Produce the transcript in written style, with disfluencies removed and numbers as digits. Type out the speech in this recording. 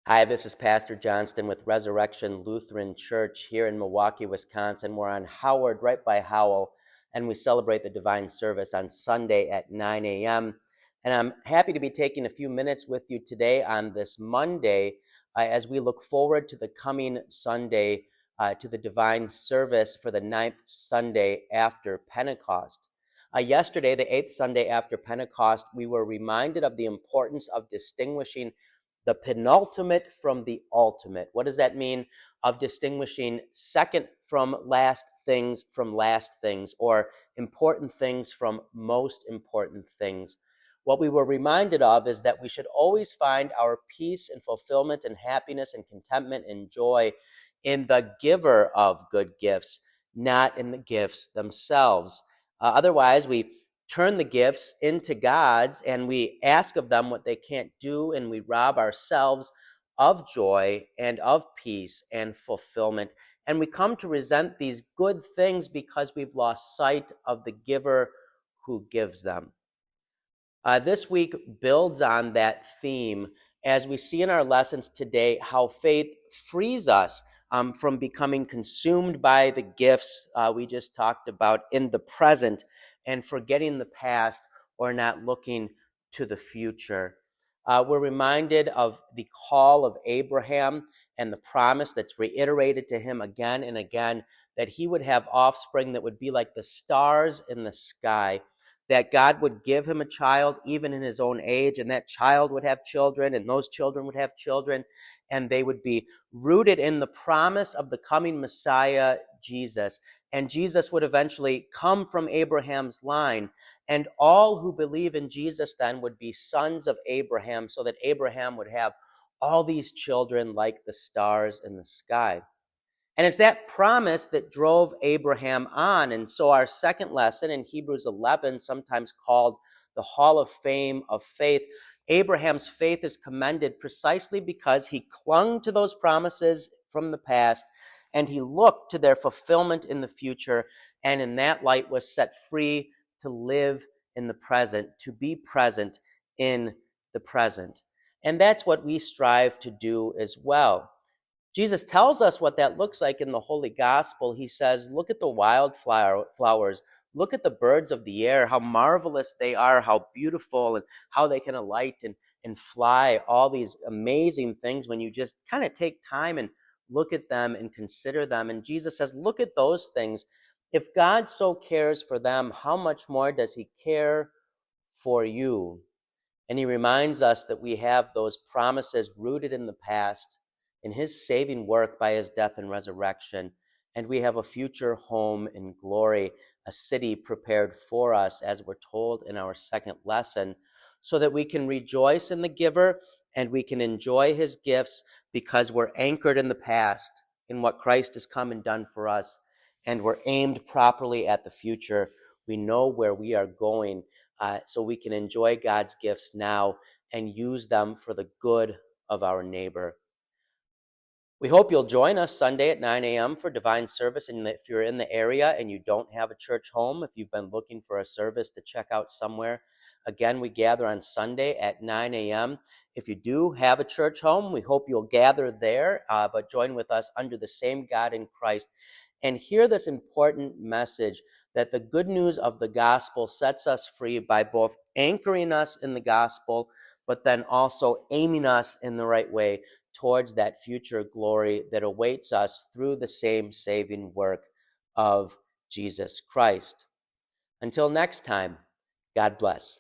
Hi, this is Pastor Johnston with Resurrection Lutheran Church here in Milwaukee, Wisconsin. We're on Howard, right by Howell, and we celebrate the divine service on Sunday at 9 a.m. And I'm happy to be taking a few minutes with you today on this Monday as we look forward to the coming Sunday, to the divine service for the 9th Sunday after Pentecost. Yesterday, the 8th Sunday after Pentecost, we were reminded of the importance of distinguishing the penultimate from the ultimate. What does that mean? Of distinguishing second from last things, or important things from most important things. What we were reminded of is that we should always find our peace and fulfillment and happiness and contentment and joy in the giver of good gifts, not in the gifts themselves. Otherwise, we turn the gifts into gods and we ask of them what they can't do, and we rob ourselves of joy and of peace and fulfillment. And we come to resent these good things because we've lost sight of the giver who gives them. This week builds on that theme as we see in our lessons today how faith frees us from becoming consumed by the gifts we just talked about in the present and forgetting the past or not looking to the future. We're reminded of the call of Abraham and the promise that's reiterated to him again and again that he would have offspring that would be like the stars in the sky, that God would give him a child even in his own age, and that child would have children, and those children would have children, and they would be rooted in the promise of the coming Messiah, Jesus. And Jesus would eventually come from Abraham's line, and all who believe in Jesus then would be sons of Abraham, so that Abraham would have all these children like the stars in the sky. And it's that promise that drove Abraham on. And so our second lesson in Hebrews 11, sometimes called the Hall of Fame of Faith, Abraham's faith is commended precisely because he clung to those promises from the past and he looked to their fulfillment in the future, and in that light was set free to live in the present, to be present in the present. And that's what we strive to do as well. Jesus tells us what that looks like in the Holy Gospel. He says, look at the wildflowers, look at the birds of the air, how marvelous they are, how beautiful, and how they can alight and fly, all these amazing things when you just kind of take time and look at them and consider them. And Jesus says, look at those things. If God so cares for them, how much more does he care for you? And he reminds us that we have those promises rooted in the past, in his saving work by his death and resurrection, and we have a future home in glory, a city prepared for us, as we're told in our second lesson, so that we can rejoice in the giver and we can enjoy his gifts because we're anchored in the past, in what Christ has come and done for us, and we're aimed properly at the future. We know where we are going, so we can enjoy God's gifts now and use them for the good of our neighbor. We hope you'll join us Sunday at 9 a.m. for divine service. And if you're in the area and you don't have a church home, if you've been looking for a service to check out somewhere, again, we gather on Sunday at 9 a.m. If you do have a church home, we hope you'll gather there, but join with us under the same God in Christ and hear this important message that the good news of the gospel sets us free by both anchoring us in the gospel, but then also aiming us in the right way towards that future glory that awaits us through the same saving work of Jesus Christ. Until next time, God bless.